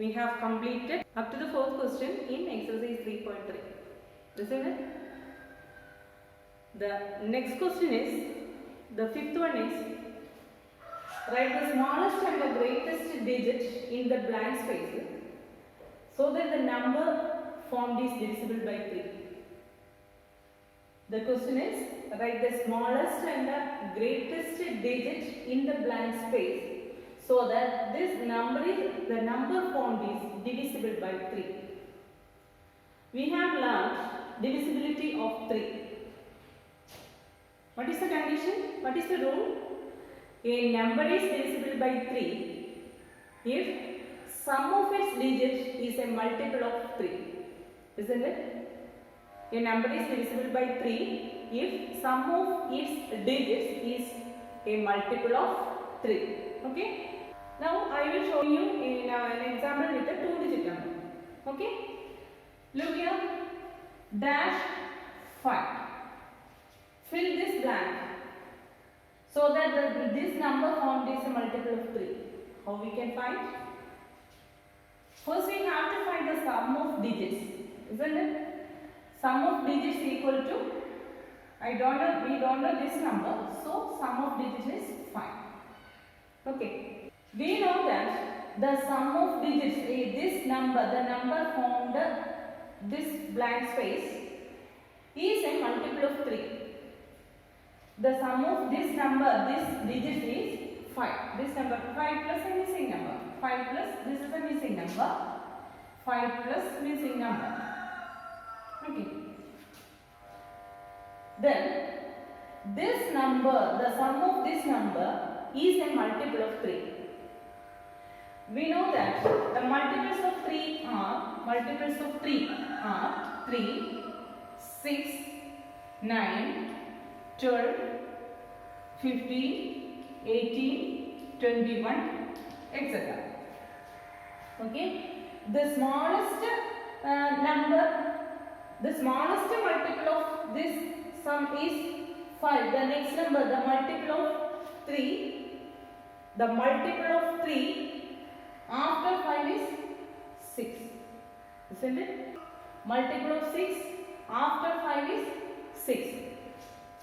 We have completed up to the fourth question in exercise 3.3. Isn't it? The next question is, the fifth one is, write the smallest and the greatest digit in the blank space so that the number formed is divisible by 3. The question is, write the smallest and the greatest digit in the blank space so that the number formed is divisible by 3. We have learned divisibility of 3. What is the condition? What is the rule? A number is divisible by 3 if sum of its digits is a multiple of 3. Isn't it? A number is divisible by 3 if sum of its digits is a multiple of 3. Okay? Now I will show you in an example with a 2-digit number. Okay? Look here. Dash 5. Fill this blank so that this number formed is a multiple of 3. How we can find? First we have to find the sum of digits. Isn't it? Sum of digits equal to, we don't know this number, so sum of digits is 5. Okay. We know that the sum of digits, this number, the number formed this blank space is a multiple of 3. The sum of this number, this digit is 5. This number 5 plus a missing number. 5 plus, this is a missing number. 5 plus missing number. Okay. Then this number, the sum of this number is a multiple of 3. We know that the multiples of 3 are 3, 6, 9, 12, 15, 18, 21, etc. Okay. The smallest the smallest multiple of this sum is 5. The next number, the multiple of 3. The multiple of 3 after 5 is 6. Isn't it? Multiple of 6 after 5 is 6.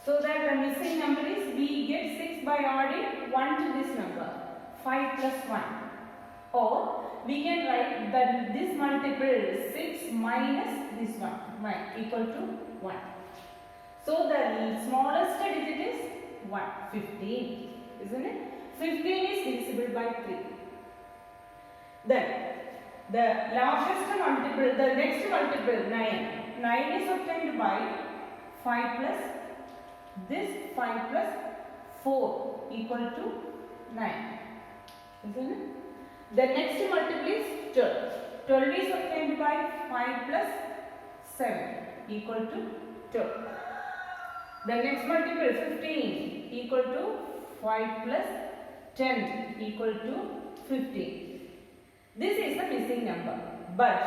So that the missing number is, we get 6 by adding 1 to this number. 5 plus 1. Or we can write that this multiple 6 minus this one equal to 1. So the smallest digit is 1, 15. Isn't it? 15 is divisible by 3. Then the largest multiple, the next multiple 9. 9 is obtained by 5 plus this 5 plus 4 equal to 9. Isn't it? The next multiple is 12. 12 is obtained by 5 plus 7 equal to 12. The next multiple 15 equal to 5 plus 10 equal to 15. This is the missing number, but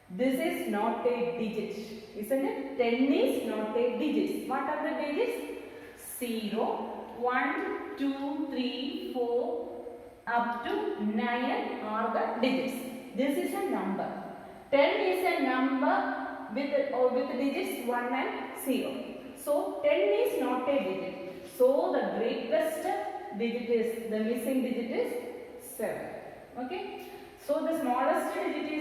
this is not a digit, isn't it? 10 is not a digit. What are the digits? 0, 1, 2, 3, 4, up to 9 are the digits. This is a number. 10 is a number with digits 1 and 0. So 10 is not a digit. So the greatest digit is, the missing digit is 7. Okay. So the smallest digit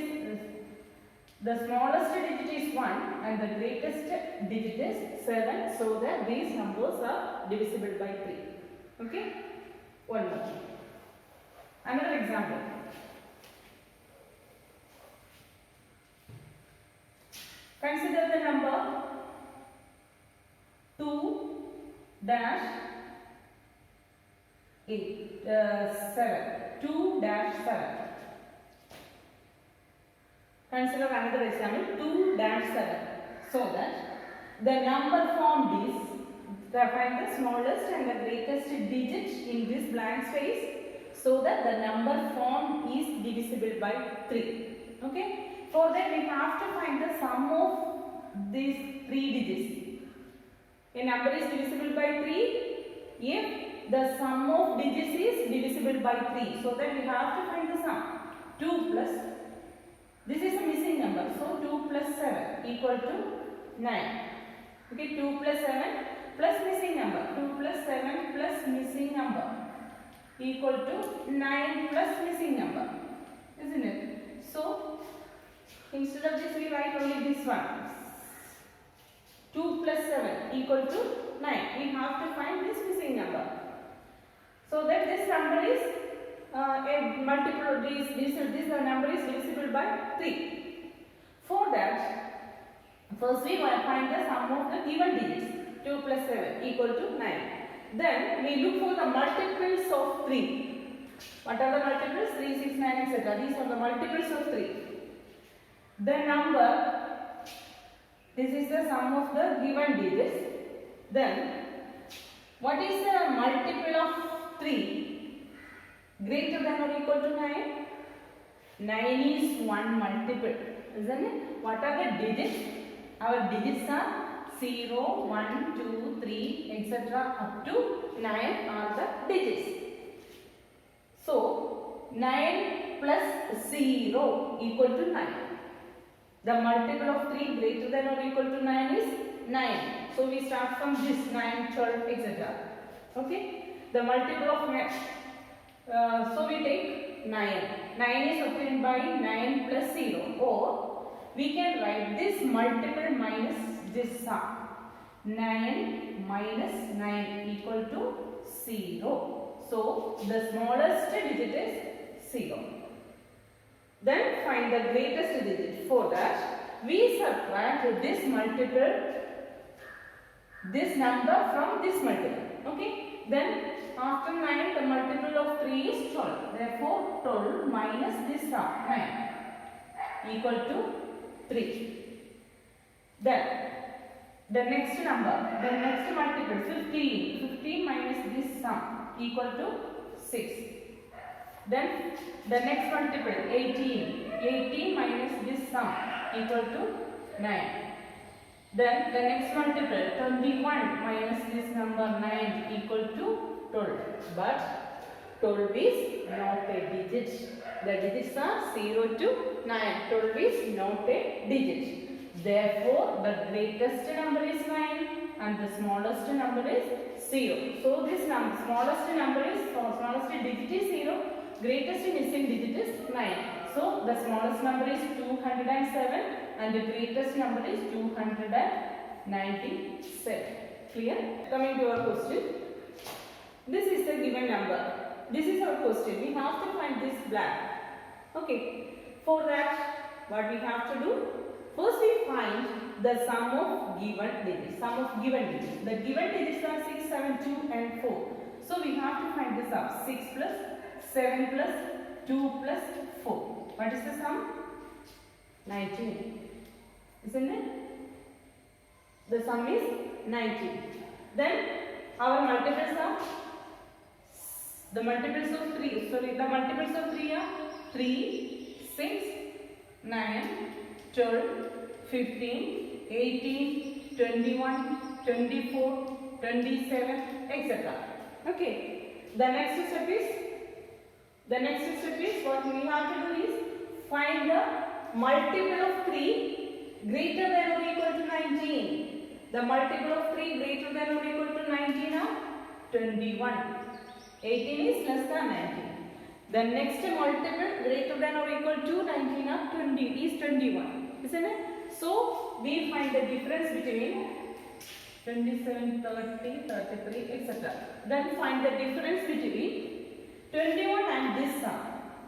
is 1 and the greatest digit is 7. So that these numbers are divisible by 3. Okay. One more. Another example. Consider the number 2 dash 7. 2 dash 7. Consider another example 2 dash 7. So that the number formed is, find the smallest and the greatest digit in this blank space so that the number formed is divisible by 3. Okay. For that we have to find the sum of these 3 digits. A number is divisible by 3 if the sum of digits is divisible by 3. So that we have to find the sum. 2 plus, this is a missing number, so 2 plus 7 equal to 9. Okay, 2 plus 7 plus missing number, 2 plus 7 plus missing number equal to 9 plus missing number, isn't it? So instead of this we write only this one. 2 plus 7 equal to 9. We have to find this missing number. So that this number is a multiple, this number is divisible by 3. For that, first we find the sum of the given digits. 2 plus 7 equal to 9. Then we look for the multiples of 3. What are the multiples? 3, 6, 9, etc. These are the multiples of 3. The number, this is the sum of the given digits. Then, what is the multiple of 3 greater than or equal to 9? 9 is one multiple, isn't it? What are the digits? Our digits are 0, 1, 2, 3, etc. up to 9 are the digits. So, 9 plus 0 equal to 9. The multiple of 3 greater than or equal to 9 is 9. So, we start from this 9, 12, etc. Okay. The multiple of 9. So, we take 9. 9 is obtained by 9 plus 0. Or, we can write this multiple minus this sum. 9 minus 9 equal to 0. So, the smallest digit is 0. Then find the greatest digit. For that, we subtract this multiple, this number from this multiple. Okay. Then after 9, the multiple of 3 is 12. Therefore, 12 minus this sum 9 equal to 3. Then the next number, the next multiple 15. 15 minus this sum equal to 6. Then the next multiple 18. 18 minus this sum equal to 9. Then the next multiple 21 minus this number 9 equal to 12. But 12 is not a digit. The digits are 0 to 9. 12 is not a digit. Therefore, the greatest number is 9 and the smallest number is 0. So, this number, smallest digit is 0. Greatest missing digit is 9. So, the smallest number is 207 and the greatest number is 297. Clear? Coming to our question. This is the given number. This is our question. We have to find this blank. Okay. For that, what we have to do? First, we find the sum of given digits. Sum of given digits. The given digits are 6, 7, 2 and 4. So, we have to find the sum. 6 plus 7 plus 2 plus 4. What is the sum? 19. Isn't it? The sum is 19. Then our multiples are, the multiples of 3. Sorry, the multiples of 3 are 3, 6, 9, 12, 15, 18, 21, 24, 27, etc. Okay. The next step is what we have to do is find the multiple of 3 greater than or equal to 19. The multiple of 3 greater than or equal to 19 are 21. 18 is less than 19. The next multiple greater than or equal to 19 are 20 is 21. Isn't it? So, we find the difference between 27, 30, 33, etc. Then find the difference between 21 and this sum.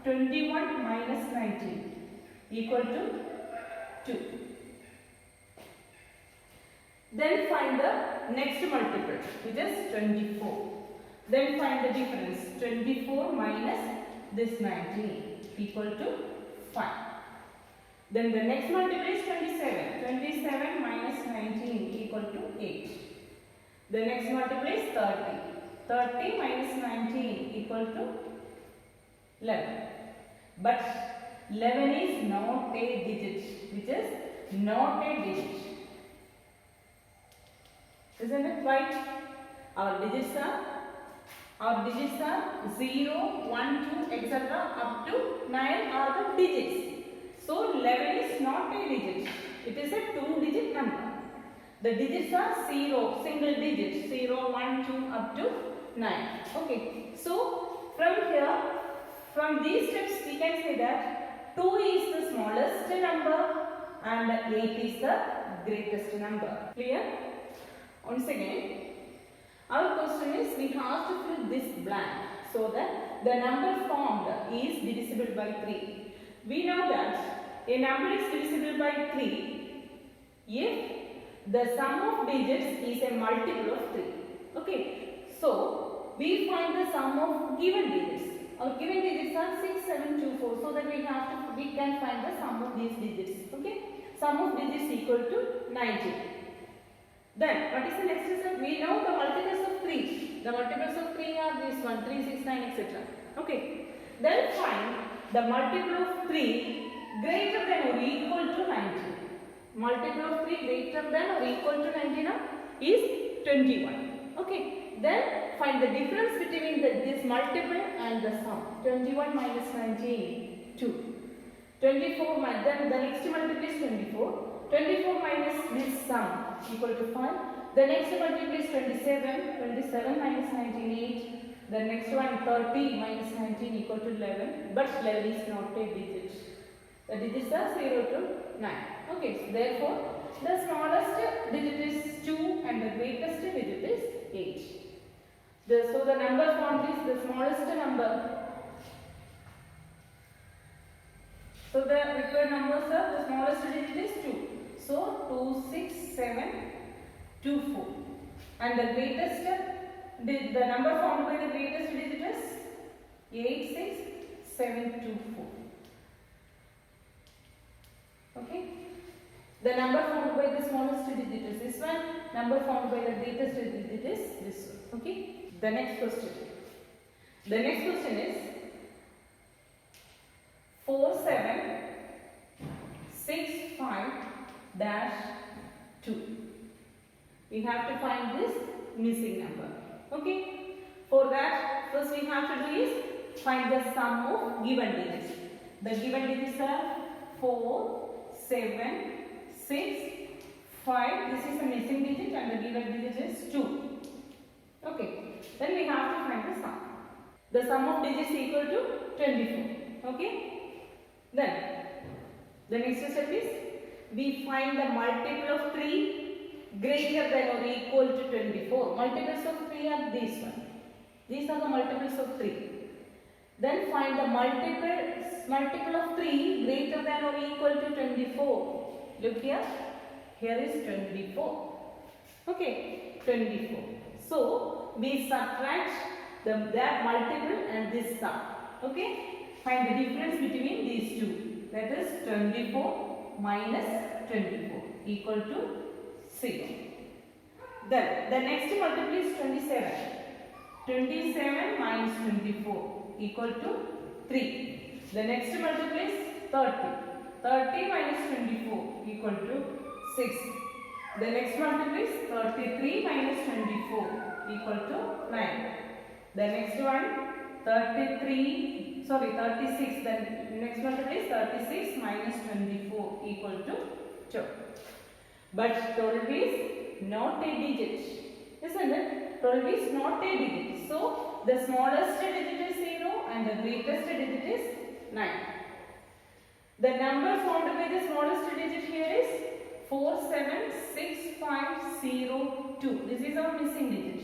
21 minus 19 equal to 2. Then find the next multiple, which is 24. Then find the difference. 24 minus this 19 equal to 5. Then the next multiple is 27. 27 minus 19 equal to 8. The next multiple is 30. 30 minus 19 equal to 11. But 11 is not a digit, which is not a digit. Isn't it right? Our digits are Our digits are 0, 1, 2, etc. up to 9 are the digits. So 11 is not a digit. It is a 2-digit number. The digits are 0, single digits, 0, 1, 2 up to 9. Okay. So from here, from these steps we can say that 2 is the smallest number and 8 is the greatest number. Clear? Once again, our question is we have to fill this blank so that the number formed is divisible by 3. We know that a number is divisible by 3 if the sum of digits is a multiple of 3. Okay. So we find the sum of given digits. Our given digits are 6, 7, 2, 4. So that we can find the sum of these digits. Okay. Sum of digits equal to 90. Then what is the next step? We know the multiples of 3. The multiples of 3 are this one, 3, 6, 9, etc. Okay. Then find the multiple of 3 greater than or equal to 90. Multiple of 3 greater than or equal to 90 is 21. Okay. Then find the difference between this multiple and the sum. 21 minus 19, 2. 24, then the next multiple is 24. 24 minus this sum equal to 5. The next multiple is 27. 27 minus 19, 8. The next one 30 minus 19 equal to 11. But 11 is not a digit. The digits are 0 to 9. Okay, so therefore the smallest digit is 2 and the greatest digit is 8. So the number formed is the smallest number. So the required numbers are the smallest digit is 2. So 2, 6, 7, 2, 4. And the greatest, the number formed by the greatest digit is 8, 6, 7, 2, 4. Okay. The number formed by the smallest digit is this one. Number formed by the greatest digit is this one. Okay. The next question. The next question is 4, 7, 6, 5 dash 2. We have to find this missing number. Okay. For that, first we have to do is find the sum of given digits. The given digits are 4, 7, 6, 5. This is a missing digit and the given digit is 2. Okay. Then we have to find the sum. The sum of digits equal to 24. Okay. Then the next step is we find the multiple of 3 greater than or equal to 24. Multiples of 3 are these one. These are the multiples of 3. Then find the multiple of 3 greater than or equal to 24. Look here. Here is 24. Okay. 24. So we subtract that multiple and this sum. Okay. Find the difference between these two. That is 24 minus 24 equal to 0. Then the next multiple is 27. 27 minus 24 equal to 3. The next multiple is 30. 30 minus 24 equal to 6. The next multiple is 33 minus 24 equal to 9. The next one 36. The next multiple is 36 minus 24 equal to 2. But 12 is not a digit. Isn't it? 12 is not a digit. So the smallest digit is 0 and the greatest digit is 9. The number formed by the smallest digit here is 47650 This is our missing digit.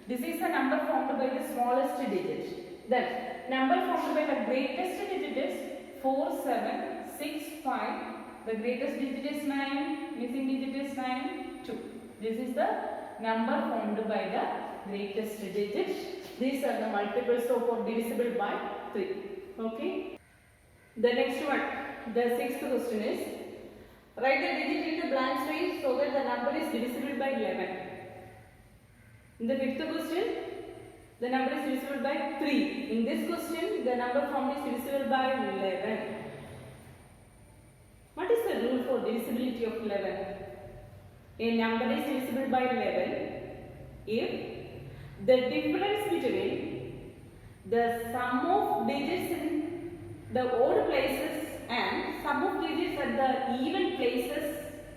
This is the number formed by the smallest digit. Then number formed by the greatest digit is 4765. The greatest digit is 9. Missing digit is 2. This is the number formed by the greatest digit. These are the multiples of divisible by 3. Okay. The next one, the sixth question is write the digit in the blank space so that the number is divisible by 11. In the fifth question, the number is divisible by 3. In this question, the number formed is divisible by 11. What is the rule for divisibility of 11? A number is divisible by 11 if the difference between The sum of digits in the odd places and sum of digits at the even places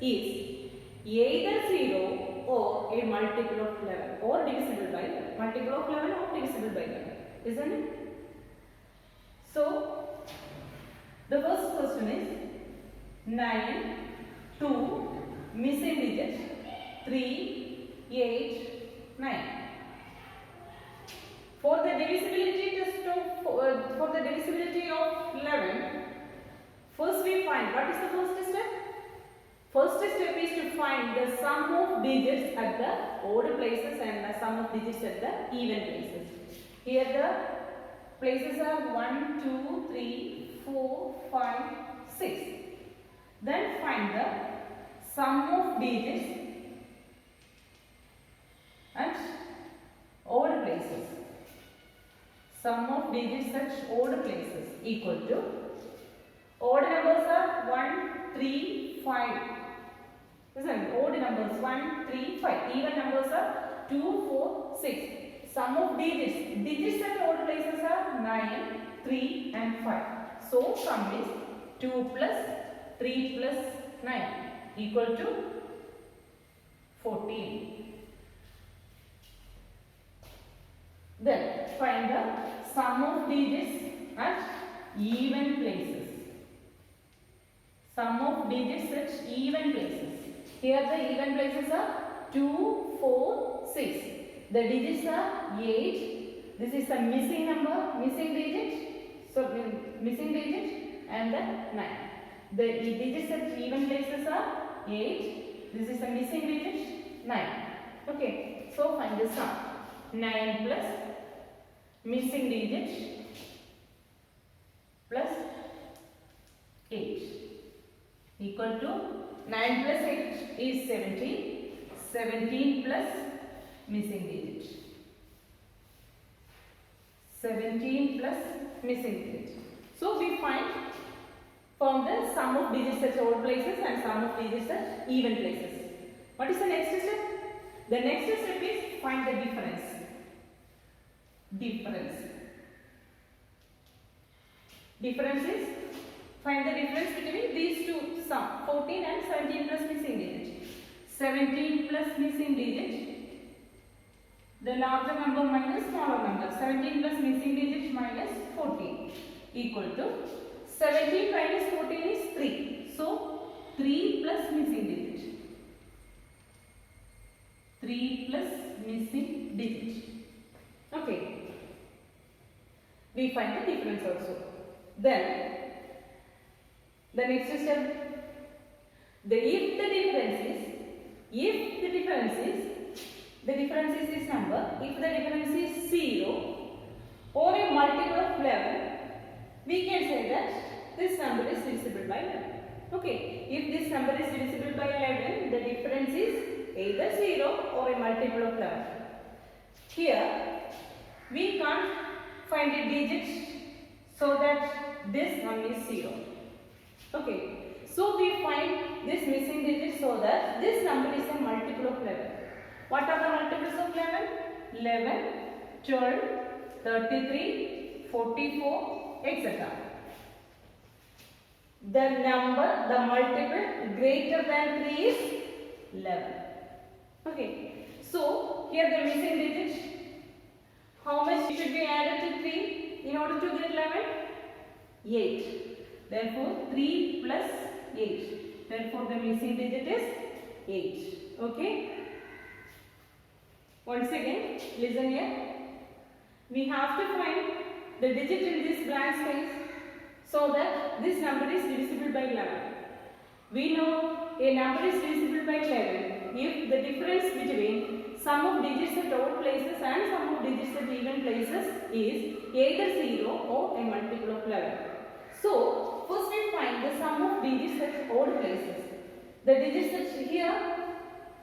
is either 0 or a multiple of 11 or divisible by 11. Multiple of 11 or divisible by 11. Isn't it? So, the first question is 9, 2, missing digit 3, 8, 9. For the divisibility test of for the divisibility of 11, first we find what is the first step? First step is to find the sum of digits at the odd places and the sum of digits at the even places. Here the places are 1, 2, 3, 4, 5, 6. Then find the sum of digits at odd places. Sum of digits at odd places equal to odd numbers are 1, 3, 5. Listen, odd numbers 1, 3, 5. Even numbers are 2, 4, 6. Sum of digits. Digits at odd places are 9, 3 and 5. So sum is 2 plus 3 plus 9 equal to 14. Then find the sum of digits at even places. Sum of digits at even places. Here the even places are 2, 4, 6. The digits are 8. This is a missing number, missing digit. So missing digit and the 9. The digits at even places are 8. This is a missing digit 9. Okay. So find the sum. 9 plus missing digit plus 8 equal to 9 plus 8 is 17. 17 plus missing digit. 17 plus missing digit. So we find from the sum of digits at odd places and sum of digits at even places. What is the next step? The next step is find the difference. Difference is find the difference between these two sum 14 and 17 plus missing digit. 17 plus missing digit, the larger number minus smaller number. 17 plus missing digit minus 14 equal to 17 minus 14 is 3. So 3 plus missing digit. 3 plus missing digit. Okay. We find the difference also. Then the next step, if the difference is this number, if the difference is 0 or a multiple of 11, we can say that this number is divisible by 11. Okay, if this number is divisible by 11, the difference is either 0 or a multiple of 11. Here, we can't find a digit so that this one is 0. Okay. So we find this missing digit so that this number is a multiple of 11. What are the multiples of 11? 11, 12, 33, 44, etc. The multiple greater than 3 is 11. Okay. So here the missing digit, how much should be added to 3 in order to get 11? 8. Therefore 3 plus 8. Therefore the missing digit is 8. Okay. Once again, listen here. We have to find the digit in this blank space so that this number is divisible by 11. We know a number is divisible by 11 if the difference between sum of digits at odd places and sum of digits at even places is either 0 or a multiple of 11. So, first we find the sum of digits at odd places. The digits at here,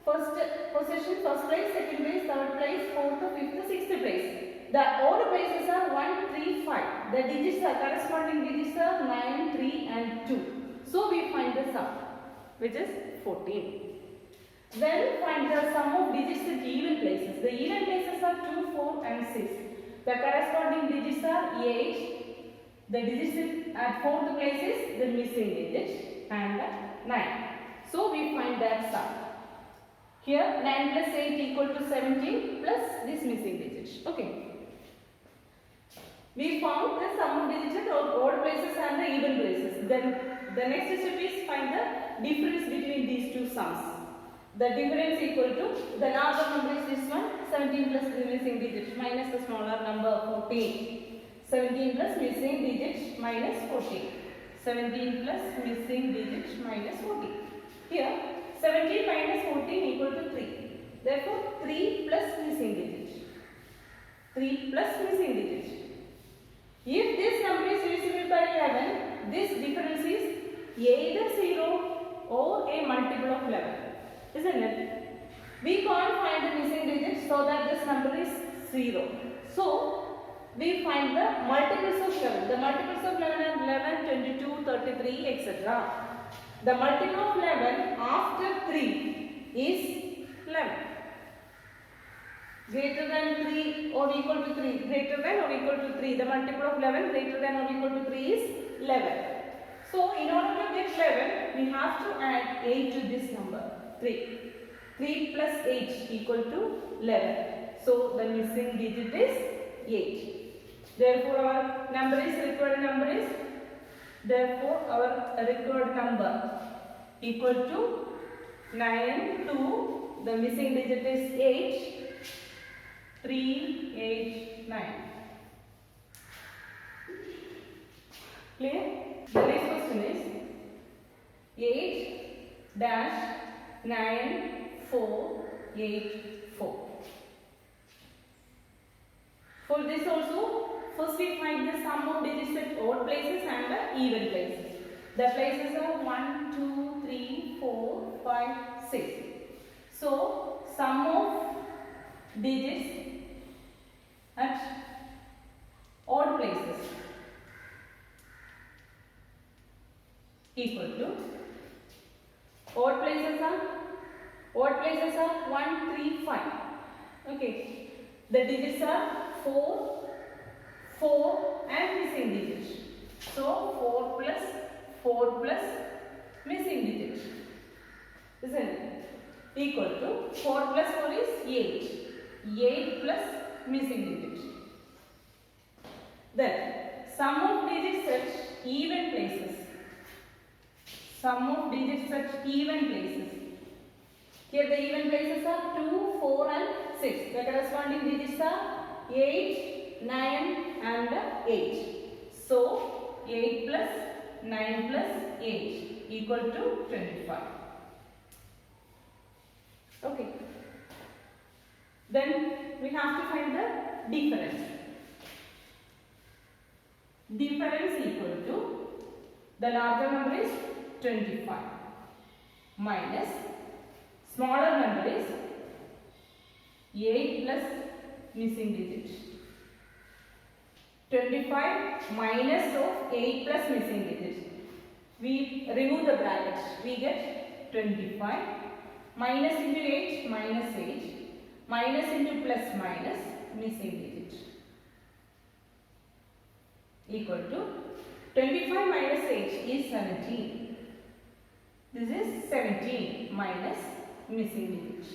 first position, first place, second place, third place, fourth, fifth, sixth place. The odd places are 1, 3, 5. The digits are corresponding digits are 9, 3 and 2. So we find the sum, which is 14. Then find the sum of digits at even places. The even places are 2, 4 and 6. The corresponding digits are 8. The digits at fourth place is the missing digit and 9. So we find that sum. Here 9 plus 8 equal to 17 plus this missing digit. Okay. We found the sum of digits at odd places and the even places. Then the next step is find the difference between these two sums. The difference equal to the larger number is this one, 17 plus the missing digit minus the smaller number 14. 17 plus missing digit minus 14. 17 plus missing digit minus 14. Here 17 minus 14 equal to 3. Therefore 3 plus missing digit. 3 plus missing digit. If this number is divisible by 11, this difference is either 0 or a multiple of 11. Isn't it? We can't find the missing digit so that this number is 0. So, we find the multiples of 11. The multiples of 11 are 11, 22, 33, etc. The multiple of 11 after 3 is 11. Greater than 3 or equal to 3. Greater than or equal to 3. The multiple of 11 greater than or equal to 3 is 11. So, in order to get 11, we have to add 8 to this number. 3. 3 plus 8 equal to 11. So, the missing digit is 8. Therefore, our required number is equal to 9 2. The missing digit is 8. 3, 8, 9. Clear? The next question is 8 dash 9 4 8 4. For this also, first we find the sum of digits at odd places and the even places. The places are 1, 2, 3, 4, 5, 6. So, sum of digits at odd places equal to odd places are 1, 3, 5. Okay, the digits are 4, 4 and missing digit. So 4 plus missing digit, isn't it? Equal to 4 plus 4 is 8. 8 plus missing digit. Then sum of digits at even places. Sum of digits at even places. Here the even places are 2, 4 and 6. The corresponding digits are 8, 9 and 8. So 8 plus 9 plus 8 equal to 25. Okay. Then we have to find the difference. Difference equal to the larger number is 25 minus smaller number is 8 plus missing digit. 25 minus of 8 plus missing digit. We remove the brackets. We get 25 minus into 8 minus 8. Minus into plus minus missing digit equal to 25 minus 8 is 17. This is 17 minus missing digit.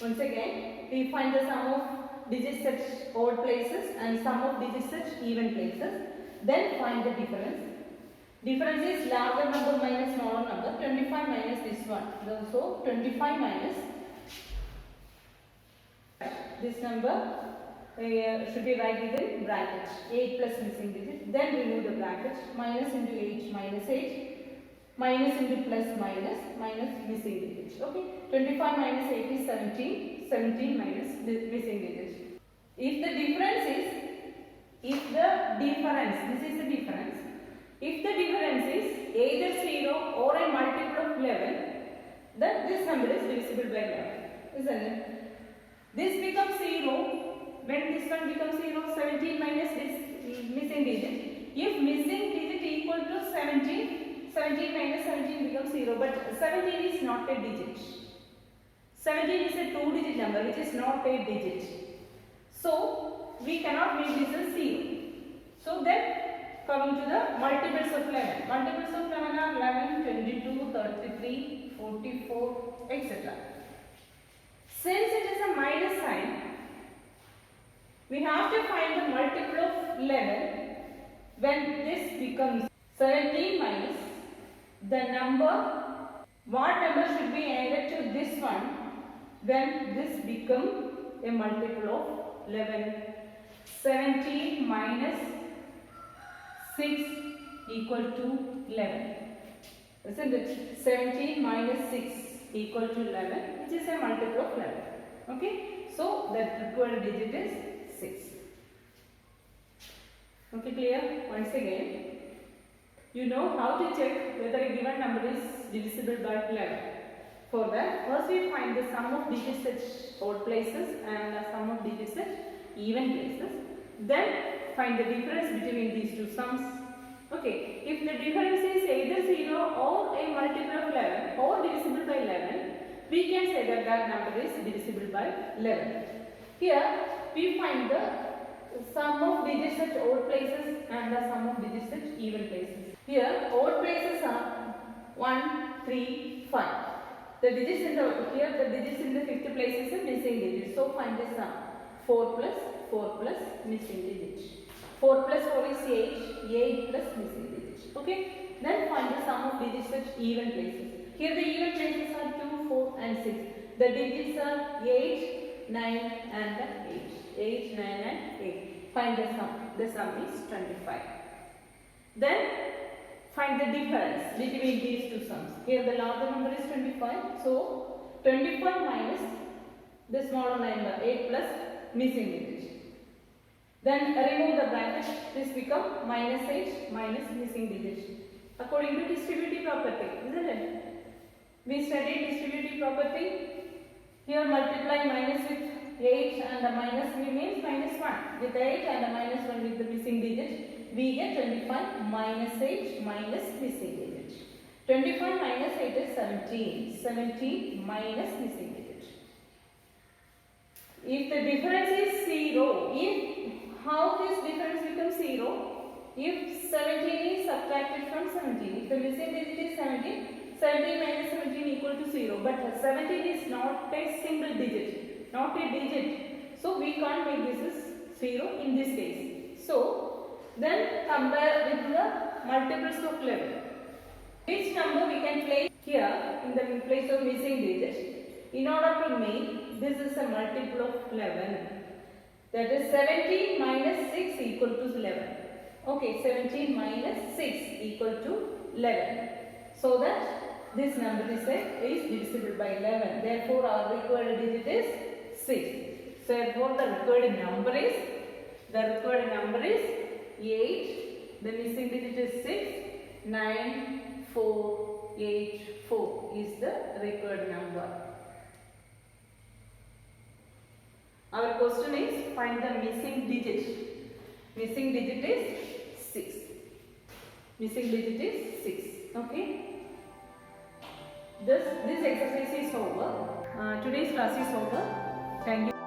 Once again, we find the sum of digits at odd places and sum of digits at even places. Then find the difference. Difference is larger number minus smaller number. 25 minus this one. So 25 minus this number should be right within bracket. 8 plus missing digit. Then remove the bracket. Minus into 8 minus 8. Minus into plus minus minus missing digit. Okay. 25 minus 8 is 17. 17 minus missing digit. If the difference, this is the difference. If the difference is either 0 or a multiple of 11, then this number is divisible by 11, isn't it? This becomes 0. When this one becomes 0, 17 minus this missing digit. If missing digit equal to 17, 17 minus 17 becomes 0. But 17 is not a digit. 17 is a 2-digit number which is not a digit. So we cannot make this as 0. So then coming to the multiples of 11. Multiples of 11 are 11, 22, 33, 44, etc. Since it is a minus sign, we have to find the multiple of 11 when this becomes 17 minus the number. What number should be added to this one when this becomes a multiple of 11? 17 minus 6 equal to 11. Isn't it? 17 minus 6 equal to 11, which is a multiple of 11. Okay? So, the required digit is 6. Okay, clear? Once again, you know how to check whether a given number is divisible by 11. For that, first we find the sum of digits at odd places and the sum of digits at even places. Then find the difference between these two sums. Okay, if the difference is either 0 or a multiple of 11 or divisible by 11, we can say that that number is divisible by 11. Here we find the sum of digits at odd places and the sum of digits at even places. Here odd places are 1, 3, 5. The digits in the fifth place is a missing digit. So find the sum. 4 plus missing digit. 4 plus 4 is 8. 8 plus missing digit. Okay. Then find the sum of digits at even places. Here the even places are 2, 4 and 6. The digits are 8, 9 and 8. 8, 9 and 8. Find the sum. The sum is 25. Then find the difference between these two sums. Here the larger number is 25. So 25 minus the smaller number 8 plus missing digit. Then remove the bracket. This becomes minus 8 minus missing digit. According to distributive property, isn't it? We studied distributive property. Here multiply minus with 8 and the minus means minus 1. With 8 and the minus 1 with the missing digit, we get 25 minus 8 minus missing digit. 25 minus 8 is 17. 17 minus missing digit. If the difference is 0, how this difference becomes 0? If 17 is subtracted from 17. If the missing digit is 17, 17 minus 17 equal to 0. But 17 is not a single digit, not a digit. So we can't make this as 0 in this case. So then compare with the multiples of 11. Which number we can place here in the place of missing digit in order to make this is a multiple of 11. That is 17 minus 6 equal to 11. Okay, 17 minus 6 equal to 11. So that this number is divisible by 11. Therefore, our required digit is 6. So, therefore, the required number is 8. The missing digit is 6. 9, 4, 8, 4 is the required number. Our question is find the missing digit. Missing digit is 6. Missing digit is 6. Okay. This exercise is over. Today's class is over. Thank you.